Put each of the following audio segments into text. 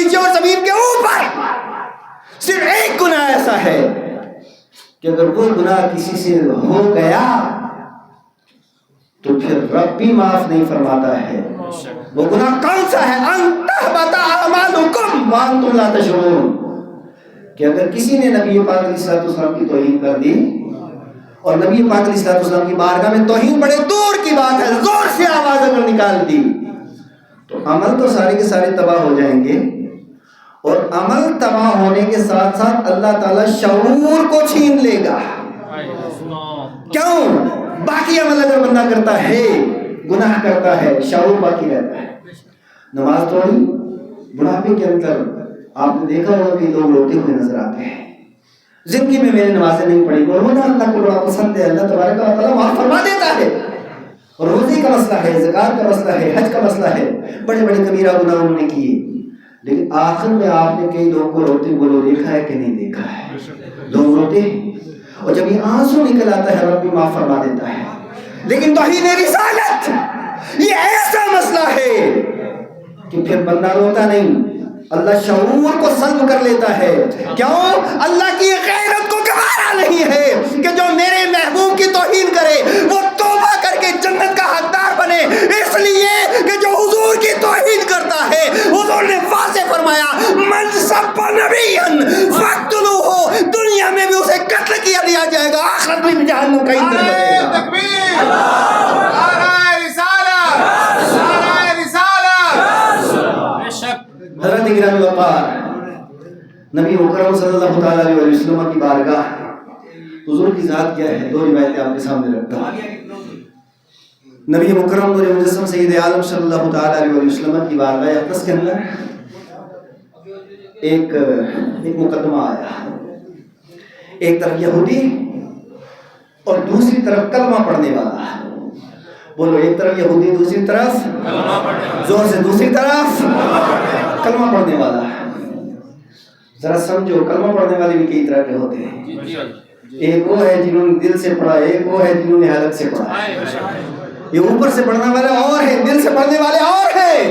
نیچے اور زمین کے اوپر. صرف ایک گناہ ایسا ہے کہ اگر وہ گناہ کسی سے ہو گیا تو پھر رب بھی معاف نہیں فرماتا ہے. وہ گناہ کون سا ہے؟ ان تحبط اعمالکم وانتم لا تشعرون. کہ اگر کسی نے نبی پاک علیہ السلام کی توہین کر دی اور نبی پاک علیہ السلام کی بارگاہ میں توہین بڑے دور کی بات ہے، زور سے آواز اگر نکال دی تو عمل تو سارے کے سارے تباہ ہو جائیں گے، اور عمل تباہ ہونے کے ساتھ ساتھ اللہ تعالیٰ شعور کو چھین لے گا. کیوں؟ باقی عمل اگر بندہ کرتا ہے، گناہ کرتا ہے، شعور باقی رہتا ہے. نماز توڑی، بڑھاپے کے اندر آپ نے دیکھا ہوگا کہ لوگ روتے ہوئے نظر آتے ہیں. زندگی میں میرے نمازیں نہیں پڑھی، اور روزہ اللہ کو بڑا پسند ہے، اللہ تبارک و تعالیٰ معاف فرما دیتا ہے. روزے کا مسئلہ ہے، زکات کا مسئلہ ہے، حج کا مسئلہ ہے، بڑے بڑے کبیرہ گناہ انہوں نے کیے، لیکن آخر میں آپ نے کئی لوگوں کو روتے بولو دیکھا ہے کہ نہیں دیکھا ہے؟ لوگ روتے ہیں اور جب یہ آنسو نکل آتا ہے رب بھی معاف فرما دیتا ہے. لیکن توہین رسالت یہ ایسا مسئلہ ہے کہ پھر بندہ روتا نہیں، اللہ شعور کو سلب کر لیتا ہے. کیوں؟ اللہ کی غیرت کو گوارا نہیں ہے کہ جو میرے محبوب کی توہین کرے وہ توبہ کر کے جنت کا حقدار بنے. اس لیے کہ جو حضور کی توہین کرتا ہے، حضور نے واضح فرمایا من سب نبیًا فاقتلوہ، دنیا میں بھی اسے قتل کیا دیا جائے گا، آخرت میں جہنم کا ایندھن بنے گا. تکبیر، نعرہ رسالت، نعرہ رسالت. بے شک حضرت گرامی وقار نبی مکرم صلی اللہ تعالیٰ علیہ وسلم کی بارگاہ، حضور کی ذات کیا ہے؟ دو روایتیں آپ کے سامنے رکھتا ہوں. نبی مکرم نور مجسم سید عالم صلی اللہ تعالیٰ علیہ وسلم کی بارگاہ اقدس کے اندر ایک مقدمہ آیا. ایک طرف یہودی اور دوسری طرف کلمہ پڑھنے والا. بولو، ایک طرف یہودی، دوسری طرف زور سے، دوسری طرف کلمہ پڑھنے والا. ذرا سمجھو، کلمہ پڑھنے والے بھی کئی طرح کے ہوتے ہیں. ایک وہ ہے جنہوں نے دل سے پڑھا، ایک وہ ہے جنہوں نے حلق سے پڑھا. یہ اوپر سے پڑھنے والے اور ہیں، دل سے پڑھنے والے اور ہیں.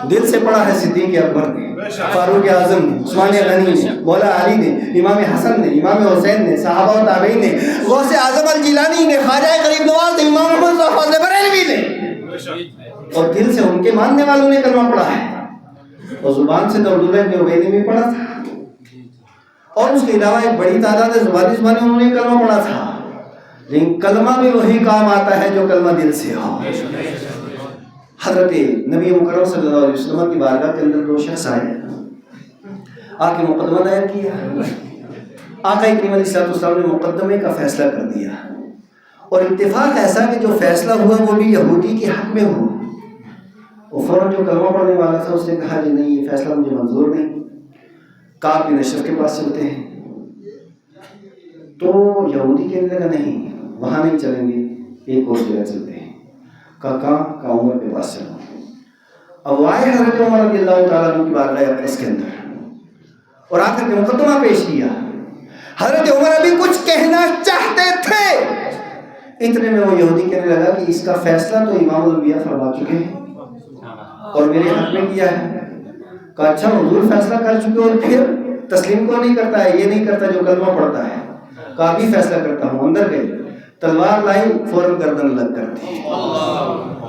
دل سے پڑھا ہے صدیق اکبر نے، فاروق اعظم نے، عثمان غنی نے، مولا علی نے، امام حسن نے، امام حسین نے، صحابہ و تابعین نے، غوث اعظم الجیلانی نے، خواجہ غریب نواز نے، امام محمد فاضل بریلوی نے. اور دل سے ان کے ماننے والوں نے کلمہ پڑھا ہے، اور زبان سے تو عبداللہ ابن ابی نے بھی پڑھا تھا، اور اس کے علاوہ ایک بڑی تعداد زبانی انہوں نے کلمہ پڑھا تھا. لیکن کلمہ بھی وہی کام آتا ہے جو کلمہ دل سے ہو. حضرت نبی مکرم صلی اللہ علیہ وسلم کی بارگاہ کے اندر دو شخص آئے، آ کے مقدمہ دائر کیا. آقا کریم علیہ السلام نے مقدمے کا فیصلہ کر دیا، اور اتفاق ایسا کہ جو فیصلہ ہوا وہ بھی یہودی کے حق میں ہوا. وہ فوراً جو کلمہ پڑھنے والا تھا اس نے کہا جی نہیں، یہ فیصلہ مجھے منظور نہیں، کعب بن اشرف کے پاس چلتے ہیں. تو یہودی کہنے لگا نہیں، وہاں نہیں چلیں گے، ایک اور جگہ چلتے ہیں. کہاں؟ عمر کے پاس چلو. اب آئے حضرت عمر رضی اللہ تعالیٰ عنہ کی بارگاہ اقدس کے اندر اور آ کر کے مقدمہ پیش کیا. حضرت عمر ابھی کچھ کہنا چاہتے تھے، اتنے میں وہ یہودی کہنے لگا کہ اس کا فیصلہ تو امام الانبیاء فرما چکے ہیں اور میرے حق میں کیا ہے. کہا اچھا، حضور فیصلہ کر چکے اور پھر تسلیم کو نہیں کرتا ہے، یہ نہیں کرتا جو کلمہ پڑھتا ہے. کہا بھی فیصلہ کرتا ہوں. اندر گئے، تلوار لائی، فوراً گردن لگ کر دی.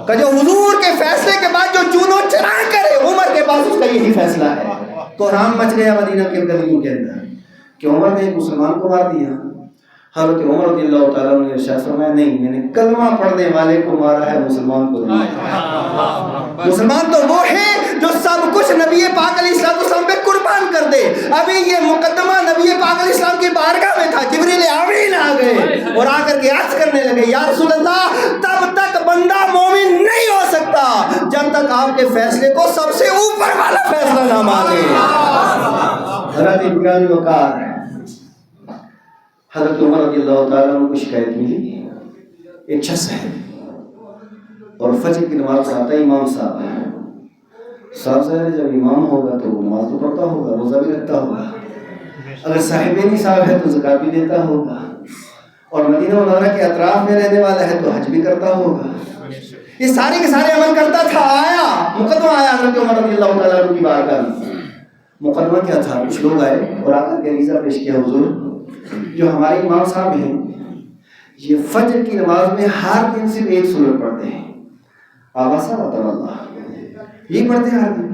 کہ جو حضور کے فیصلے کے بعد جو چونو چرائے کرے، عمر کے پاس اس کا یہی فیصلہ ہے. کوہرام مچ گیا مدینہ کے گلیوں کے اندر کہ عمر نے ایک مسلمان کو مار دیا. حضرت عمر رضی اللہ تعالیٰ نے ارشاد فرمایا نہیں، میں نے کلمہ پڑھنے والے کو مارا ہے، مسلمان کو نہیں. مسلمان تو وہ ہے جو سب کچھ نبی پاک علیہ السلام پہ قربان کر دے. ابھی یہ مقدمہ نبی پاک علیہ السلام کی بارگاہ میں تھا، جبریل امین آ گئے اور آ کر کے عرض کرنے لگے یا رسول اللہ، تب تک بندہ مومن نہیں ہو سکتا جب تک آپ کے فیصلے کو سب سے اوپر والا فیصلہ نہ مانے. حضرت ابراہیم وقار حضرت عمر رضی اللہ تعالیٰ عنہ کو شکایت ملی، ایک شخص ہے اور فجر کی نماز پڑھاتا ہے، امام صاحب ظاہر جب امام ہوگا تو نماز تو پڑھتا ہوگا، روزہ بھی رکھتا ہوگا، اگر صاحب نصاب ہے تو زکات بھی دیتا ہوگا، اور مدینہ منورہ کے اطراف میں رہنے والا ہے تو حج بھی کرتا ہوگا. یہ سارے کے سارے عمل کرتا تھا. آیا مقدمہ آیا حضرت عمر رضی اللہ تعالیٰ عنہ کی بارگاہ میں. مقدمہ کیا تھا؟ کچھ لوگ آئے اور آ کر کے عریضہ پیش کیا، حضور جو ہمارے امام صاحب ہیں یہ فجر کی نماز میں ہر دن صرف ایک سورت پڑھتے ہیں، آباسا اللہ یہ پڑھتے ہیں ہر دن۔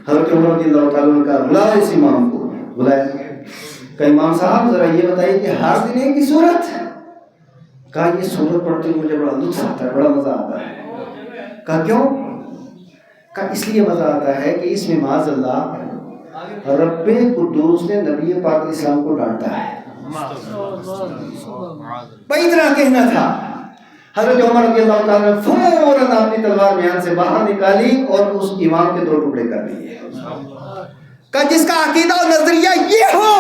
حضرت عمر رضی اللہ تعالیٰ نے کہا بلاؤ اس امام کو، بلایا کہ امام صاحب ذرا یہ بتائیے کہ ہر دن ایک ہی سورت؟ کہا یہ سورت پڑھتے ہوئے مجھے بڑا لطف آتا ہے، بڑا مزہ آتا ہے۔ کہا کیوں؟ کہا اس لیے مزہ آتا ہے کہ اس میں معاذ اللہ رب قدوس نے نبی پاک اسلام کو ڈانٹا ہے۔ بھائی اتنا کہنا تھا۔ حضرت عمر رضی اللہ تعالیٰ نے فوراً اپنی تلوار میان سے باہر نکالی اور اس امام کے 2 ٹکڑے کر دیے۔ کہ جس کا عقیدہ و نظریہ یہ ہو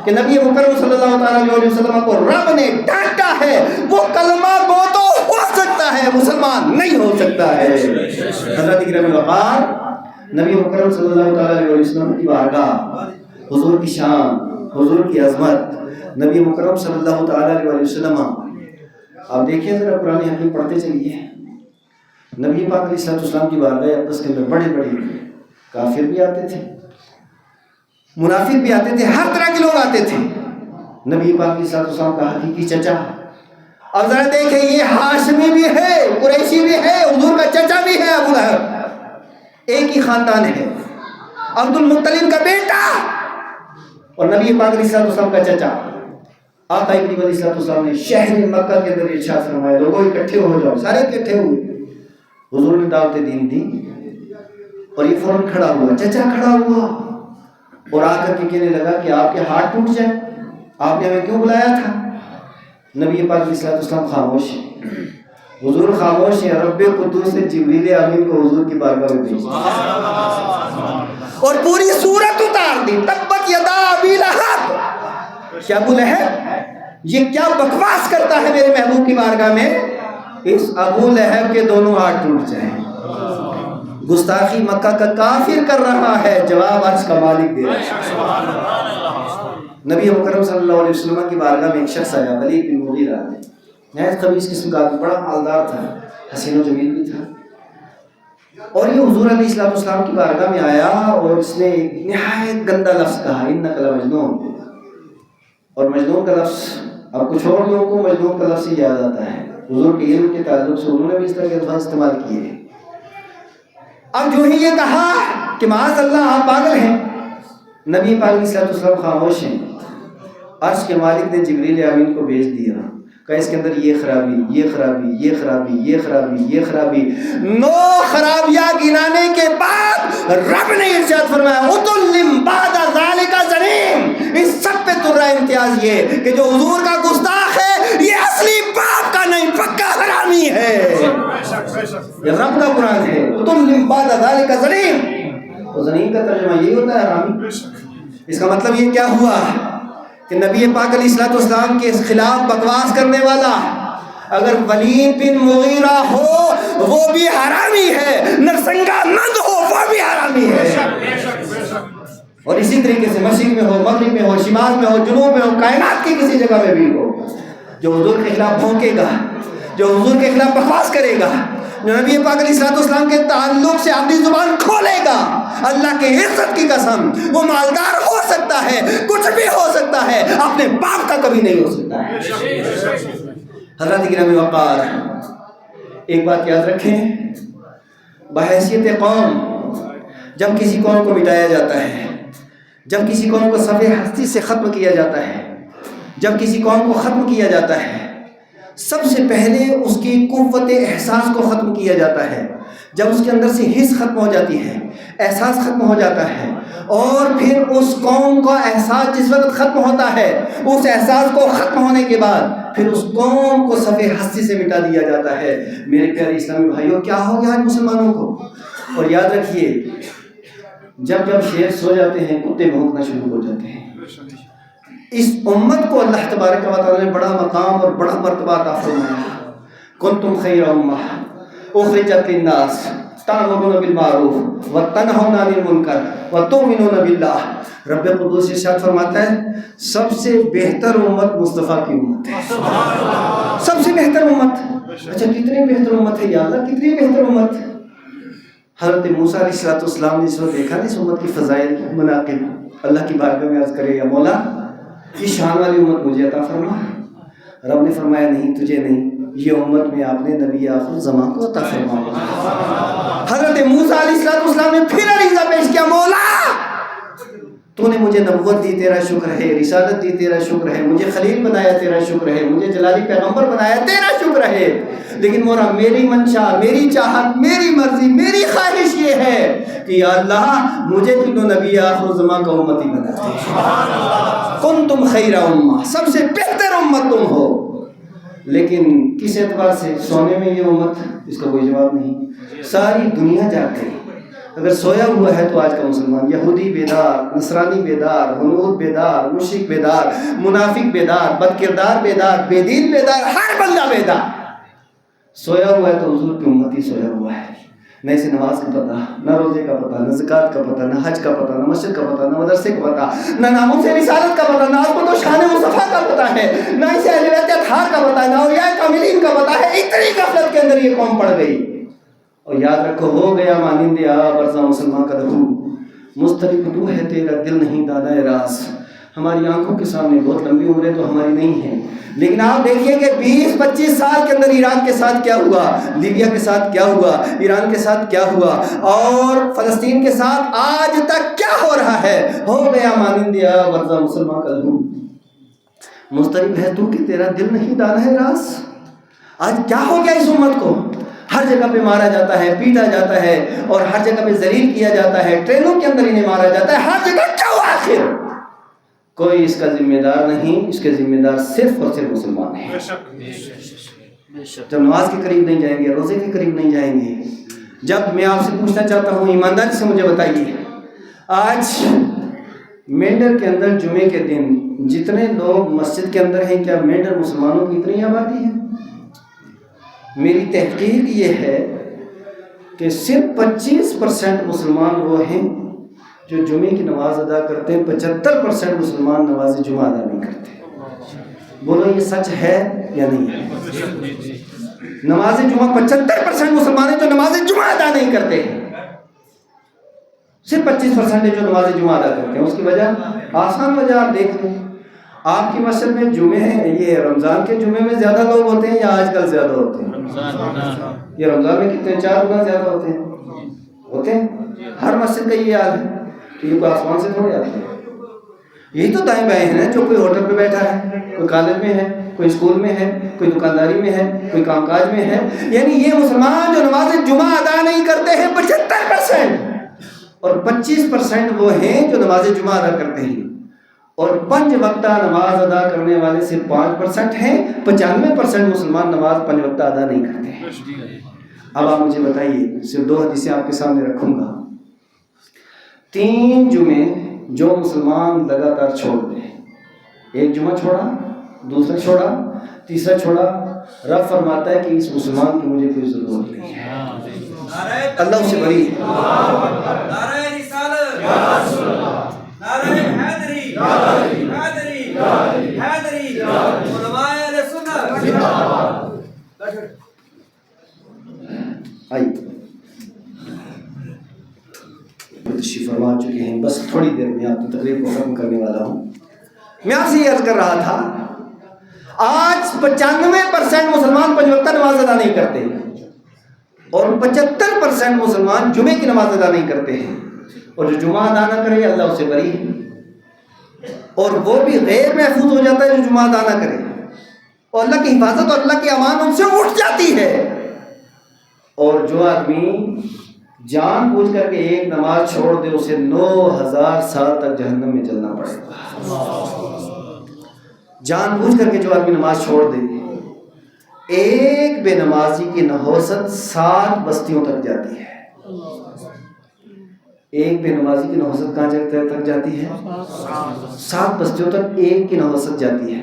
کہ نبی مکرم صلی اللہ تعالیٰ علیہ وسلم کو رب نے ڈانٹا ہے، وہ کلمہ گو تو ہو سکتا ہے، مسلمان نہیں ہو سکتا ہے۔ حضرت اکرم الوقار نبی مکرم صلی اللہ تعالیٰ علیہ وسلم کی بارگاہ، حضور کی شان، حضور کی عظمت، نبی مکرم صلی اللہ تعالیٰ علیہ وسلم، آپ دیکھیں ذرا قرآن حکیم پڑھتے چلیے، نبی پاک علیہ السلام کی بارگاہ اقدس کے اندر بڑے بڑے کافر بھی آتے تھے، منافق بھی آتے تھے، ہر طرح کے لوگ آتے تھے۔ نبی پاک علیہ السلام کا حقیقی چچا، اب ذرا دیکھیں یہ ہاشمی بھی ہے، قریشی بھی ہے، حضور کا چچا بھی ہے ابو لہب، ایک ہی خاندان ہے، عبد المطلب کا بیٹا اور نبی پاک علیہ السلام کا چچا۔ آقا کریم علیہ السلام نے شہر مکہ کے اندر ارشاد فرمایا لوگوں اکٹھے ہو جاؤ، سارے اکٹھے ہوئے، حضور نے دعوت دین دی اور یہ فوراً کھڑا ہوا، چچا کھڑا ہوا اور آ کر کے کہنے لگا کہ آپ کے ہاتھ ٹوٹ جائیں، آپ نے ہمیں کیوں بلایا تھا؟ نبی پاک علیہ السلام خاموش ہیں، حضور خاموش ہیں، رب قدوس نے جبریل امین کو حضور کی بارگاہ میں بھیجا اور پوری سورت اتار دی، تبت یدا ابی لہب۔ کیا ابو لہب یہ کیا بکواس کرتا ہے میرے محبوب کی بارگاہ میں؟ اس ابو لہب کے دونوں ہاتھ ٹوٹ جائیں۔ گستاخی مکہ کا کافر کر رہا ہے، جواب عرش کا مالک دے رہا ہے۔ نبی مکرم صلی اللہ علیہ وسلم کی بارگاہ میں ایک شخص آیا، ولید بن مغیرہ، نہایت خبیث قسم کا بڑا مالدار تھا، حسین و جمیل بھی تھا، اور یہ حضور علیہ السلام کی بارگاہ میں آیا اور اس نے ایک نہایت گندا لفظ کہا، انک لمجنون۔ اور مجنون کا لفظ اب کچھ اور لوگوں کو مجنون کا لفظ ہی یاد آتا ہے، حضور کے علم کے تعلق سے انہوں نے بھی اس طرح کے الفاظ استعمال کیے۔ اب جو ہی یہ کہا کہ معاذ اللہ آپ پاگل ہیں، نبی پاک علیہ السلام خاموش ہیں، عرش کے مالک نے جبریل امین کو بھیج دیا کہ اس کے اندر یہ خرابی، یہ خرابی، یہ خرابی، یہ خرابی، یہ خرابی، 9 خرابیاں گنانے کے بعد رب نے ارشاد فرمایا عُتُلٍ بَعْدَ ذَلِكَ زَنِيمٍ۔ اس سب پہ ترا امتیاز یہ کہ جو حضور کا گستاخ ہے یہ اصلی باپ کا نہیں، پکا حرامی ہے۔ یہ رب کا قرآن ہے، عُتُلٍ بَعْدَ ذَلِكَ زَنِيمٍ، تو زنیم کا ترجمہ یہی ہوتا ہے حرامی۔ اس کا مطلب یہ کیا ہوا کہ نبی پاک علیہ السلام کے خلاف بکواس کرنے والا اگر ولید بن مغیرہ ہو وہ بھی حرامی ہے، نرسنگا مند ہو وہ بھی حرامی ہے۔ اور اسی طریقے سے مشرق میں ہو، مغرب میں ہو، شمال میں ہو، جنوب میں ہو، کائنات کی کسی جگہ میں بھی ہو، جو حضور کے خلاف بھونکے گا، جو حضور کے خلاف بکواس کرے گا، جو نبی پاک علیہ السلام کے تعلق سے اپنی زبان کھولے گا، اللہ کے عزت کی قسم وہ مالدار ہو سکتا ہے، کچھ بھی ہو سکتا ہے، اپنے باپ کا کبھی نہیں ہو سکتا ہے۔ حضرت گرامی وقار ایک بات یاد رکھیں، بحیثیت قوم جب کسی قوم کو مٹایا جاتا ہے، جب کسی قوم کو صفحہ ہستی سے ختم کیا جاتا ہے، جب کسی قوم کو ختم کیا جاتا ہے، سب سے پہلے اس کی قوت احساس کو ختم کیا جاتا ہے۔ جب اس کے اندر سے حس ختم ہو جاتی ہے، احساس ختم ہو جاتا ہے، اور پھر اس قوم کا احساس جس وقت ختم ہوتا ہے، اس احساس کو ختم ہونے کے بعد پھر اس قوم کو صفحہ ہستی سے مٹا دیا جاتا ہے۔ میرے پیارے اسلامی بھائیوں، کیا ہو گیا آج مسلمانوں کو؟ اور یاد رکھیے، جب جب شیر سو جاتے ہیں کتے بھونکنا شروع ہو جاتے ہیں۔ اس امت کو اللہ تبارک و تعالی نے بڑا مقام اور بڑا مرتبہ عطا فرمایا۔ کنتم خیر امہ اخرجت للناس تأمرون بالمعروف وتنہون عن المنکر وتؤمنون باللہ۔ رب قدوس ارشاد فرماتا ہے سب سے بہتر امت مصطفیٰ کی امت ہے، سب سے بہتر امت۔ اچھا کتنی بہتر امت ہے یا اللہ، کتنی بہتر امت؟ حضرت موسیٰ علیہ السلام نے اس وقت دیکھا نا اس امت کی فضائل مناقب، اللہ کی بارگاہ میں عرض کرے یا مولا یہ شان والی امت مجھے عطا فرما۔ رب نے فرمایا نہیں تجھے نہیں، یہ امت میں آپ نے نبی آخر زمان کو عطا فرمایا۔ حضرت موسیٰ علیہ السلام نے پھر عریضہ پیش کیا، مولا تو نے مجھے نبوت دی تیرا شکر ہے، رسالت دی تیرا شکر ہے، مجھے خلیل بنایا تیرا شکر ہے، مجھے جلالی پیغمبر بنایا تیرا شکر ہے، لیکن مولا میری منشا، میری چاہت، میری مرضی، میری خواہش یہ ہے کہ یا اللہ مجھے تینوں نبی آخر الزمان کا امتی بنا دے۔ کنتم خیر امہ، سب سے بہتر امت تم ہو، لیکن کس اعتبار سے سونے میں یہ امت؟ اس کا کوئی جواب نہیں۔ ساری دنیا جاگ گئی، اگر سویا ہوا ہے تو آج کا مسلمان یہودی بیدار، نصرانی بیدار، ہنود بیدار، مشرک بیدار، منافق بیدار، بد کردار بیدار، بے دین بیدار، ہر بندہ بیدار سویا ہوا ہے تو حضور کی امت ہی سویا ہوا ہے۔ نہ اسے نماز کا پتہ، نہ روزے کا پتہ، نہ زکوٰۃ کا پتہ، نہ حج کا پتہ، نہ مسجد کا پتہ، نہ مدرسے کا پتہ، نہ ناموس رسالت کا پتہ، نہ عظمت و شان مصطفیٰ کا پتہ ہے، نہ اسے اہل بیت اطہار کا پتہ ہے، نہ اولیاء کاملین کا پتہ ہے۔ اتنی غفلت کے اندر یہ قوم پڑ گئی۔ اور یاد رکھو ہو گیا مانند برزاں مسلمان کا لہو، مسترب تو ہے تیرا دل نہیں دادا راز۔ ہماری آنکھوں کے سامنے بہت لمبی عمریں تو ہماری نہیں ہیں، لیکن آپ دیکھیے کہ 20-25 سال کے اندر عراق کے ساتھ کیا ہوا، لیبیا کے ساتھ کیا ہوا، ایران کے ساتھ کیا ہوا، اور فلسطین کے ساتھ آج تک کیا ہو رہا ہے۔ ہو گیا مانند برزاں مسلمان کا لہو، مسترب ہے تو کہ تیرا دل نہیں دانا ہے راز۔ آج کیا ہو گیا اس امت کو؟ ہر جگہ پہ مارا جاتا ہے، پیٹا جاتا ہے، اور ہر جگہ پہ ذلیل کیا جاتا ہے، ٹرینوں کے اندر انہیں مارا جاتا ہے، ہر جگہ کیا ہوا آخر؟ کوئی اس کا ذمہ دار نہیں، اس کے ذمہ دار صرف اور صرف مسلمان ہیں۔ جب نماز کے قریب نہیں جائیں گے، روزے کے قریب نہیں جائیں گے، جب میں آپ سے پوچھنا چاہتا ہوں ایمانداری سے مجھے بتائیے، آج مینڈر کے اندر جمعے کے دن جتنے لوگ مسجد کے اندر ہیں، کیا مینڈر مسلمانوں کی اتنی آبادی ہے؟ میری تحقیق یہ ہے کہ صرف 25% مسلمان وہ ہیں جو جمعے کی نماز ادا کرتے ہیں، 75% مسلمان نماز جمعہ ادا نہیں کرتے۔ بولو یہ سچ ہے یا نہیں ہے؟ نماز جمعہ 75% مسلمان ہیں جو نماز جمعہ ادا نہیں کرتے ہیں، صرف 25% ہے جو نماز جمعہ ادا کرتے ہیں۔ اس کی وجہ آسان وجہ آپ دیکھ لیں، آپ کی مسجد میں جمعے ہیں، یہ رمضان کے جمعے میں زیادہ لوگ ہوتے ہیں یا آج کل زیادہ ہوتے ہیں؟ یہ رمضان میں کتنے 4 گنا زیادہ ہوتے ہیں۔ ہر مسجد کا یہ حال ہے کہ یہ کوئی آسمان سے تھوڑے آتے ہیں، یہی تو دائیں بائیں ہیں، جو کوئی ہوٹل پہ بیٹھا ہے، کوئی کالج میں ہے، کوئی اسکول میں ہے، کوئی دکانداری میں ہے، کوئی کام کاج میں ہے، یعنی یہ مسلمان جو نماز جمعہ ادا نہیں کرتے ہیں 75%، اور 25% وہ ہیں جو نماز جمعہ ادا کرتے ہیں، اور 5 وقتہ نماز ادا کرنے والے صرف 5% ہیں، 95% مسلمان نماز 5 وقتہ ادا نہیں کرتے ہیں۔ اب آپ مجھے بتائیے، صرف 2 حدیثیں آپ کے سامنے رکھوں گا، 3 جمعے جو مسلمان لگاتار چھوڑ دے، ایک جمعہ چھوڑا، دوسرا چھوڑا، تیسرا چھوڑا، رب فرماتا ہے کہ اس مسلمان کی مجھے کوئی ضرورت نہیں ہے، اللہ اسے بری ہے۔ نعرہ رسالت یا رسول اللہ، نعرہ حیدری حیدری حیدری، علماء اہل سنت زندہ باد۔ آئیے تشریف فرما چکے ہیں، بس تھوڑی دیر میں آپ کی تقریر کو ختم کرنے والا ہوں۔ میں آپ سے یہ عرض کر رہا تھا، آج 95% مسلمان 5 وقتہ نماز ادا نہیں کرتے، اور 75% مسلمان جمعے کی نماز ادا نہیں کرتے ہیں، اور جو جمعہ ادا نہ کرے اللہ اسے بری ہے، اور وہ بھی غیر محفوظ ہو جاتا ہے جو جمعہ ادا نہ کرے، اور اللہ کی حفاظت اور اللہ کی امان ان سے اٹھ جاتی ہے۔ اور جو آدمی جان بوجھ کر کے ایک نماز چھوڑ دے، اسے 9000 سال تک جہنم میں جلنا پڑے گا۔ جان بوجھ کر کے جو آدمی نماز چھوڑ دے، ایک بے نمازی کی نحوست 7 بستیوں تک جاتی ہے۔ ایک بے نمازی کی نحوست کہاں تک جاتی ہے؟ 7 بستیوں تک ایک کی نحوست جاتی ہے۔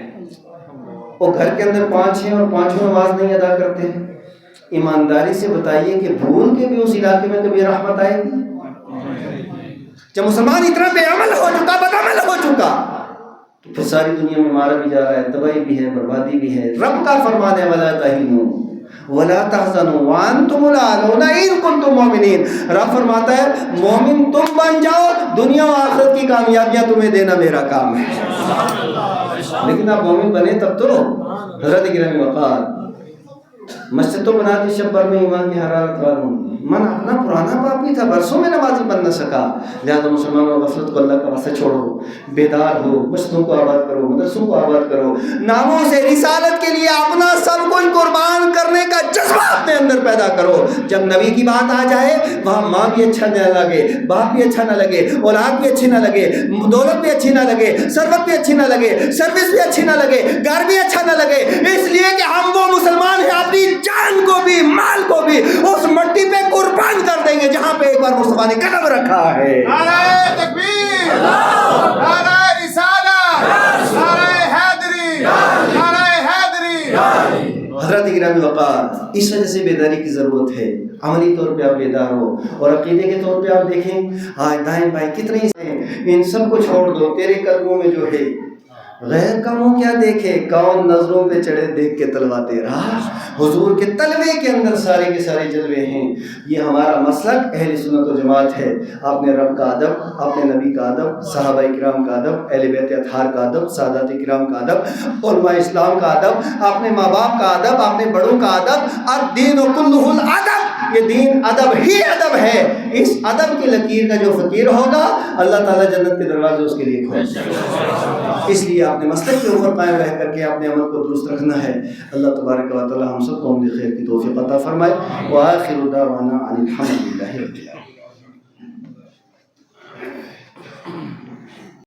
اور گھر کے اندر 5 ہیں اور 5 نماز نہیں ادا کرتے ہیں، ایمانداری سے بتائیے کہ بھول کے بھی اس علاقے میں کبھی رحمت آئے گی؟ جب مسلمان اتنا بے عمل ہو چکا، بدعمل ہو چکا، پھر ساری دنیا میں مارا بھی جا رہا ہے، تباہی بھی ہے، بربادی بھی ہے۔ رب کا فرمان ہے وَلَا تَهِنُوا وَلَا تَحْزَنُوا وَأَنْتُمُ الْأَعْلَوْنَ إِن كُنتُم مُؤْمِنِينَ۔ رب فرماتا ہے مومن تم بن جاؤ، دنیا و آخرت کی کامیابیاں تمہیں دینا میرا کام ہے۔ لیکن آپ مومن بنے تب تو۔ حضرت گرامی وقار، مسجد تو بنا دی شب بھر میں ایمان کی حرارت والوں، من اپنا پرانا پاپی تھا، برسوں میں نمازی بن نہ سکا۔ لہذا مسلمانوں غفلت کو اللہ کا واسطہ چھوڑو، بیدار ہو، مسجدوں کو آباد کرو، مدرسوں کو آباد کرو، ناموں سے رسالت کے لیے اپنا سب کچھ قربان کرنے کا جذبہ اپنے اندر پیدا کرو۔ جب نبی کی بات آ جائے وہاں ماں بھی اچھا نہ لگے، باپ بھی اچھا نہ لگے، اولاد بھی اچھی نہ لگے، دولت بھی اچھی نہ لگے، ثروت بھی اچھی نہ لگے، سروس بھی اچھی نہ لگے، گھر بھی اچھا نہ لگے، اس لیے کہ ہم وہ مسلمان ہیں اپنی جان کو بھی مال کو بھی اس مٹی پہ قربان کر دیں گے جہاں پہ ایک بار مصطفیٰ نے قدم رکھا ہے۔ نعرہ تکبیر، نعرہ رسالت، نعرہ حیدری، نعرہ حیدری۔ حضرت گرامی وقار، اس وجہ سے بیداری کی ضرورت ہے۔ عملی طور پہ آپ بیدار ہو، اور عقیدے کے طور پہ آپ دیکھیں آج دائیں بائیں کتنے ان سب کو چھوڑ دو، تیرے قدموں میں جو ہے غیر کا منہ کیا دیکھے، کون نظروں پہ چڑھے دیکھ کے تلوا تیرا۔ حضور کے تلوے کے اندر سارے کے سارے جلوے ہیں۔ یہ ہمارا مسلک اہل سنت و جماعت ہے۔ آپ نے رب کا ادب، اپنے نبی کا ادب، صحابہ کرام کا ادب، اہل بیت اطہار کا ادب، سادات کرام کا ادب، علماء اسلام کا ادب، اپنے ماں باپ کا ادب، اپنے بڑوں کا ادب، الدین کلہ الادب۔ یہ دین ادب ہی ادب ہے۔ اس ادب کی لکیر کا جو فقیر ہوگا اللہ تعالیٰ جنت کے دروازے اس کے لیے کھول دے گا۔ اس لیے آپ نے مسلک کے اوپر قائم رہ کر کے اپنے عمل کو درست رکھنا ہے۔ اللہ تبارک و تعالیٰ ہم سب کو عمل خیر کی توفیق عطا فرمائے۔ وآخر دعوانا ان الحمد للہ رب العالمین۔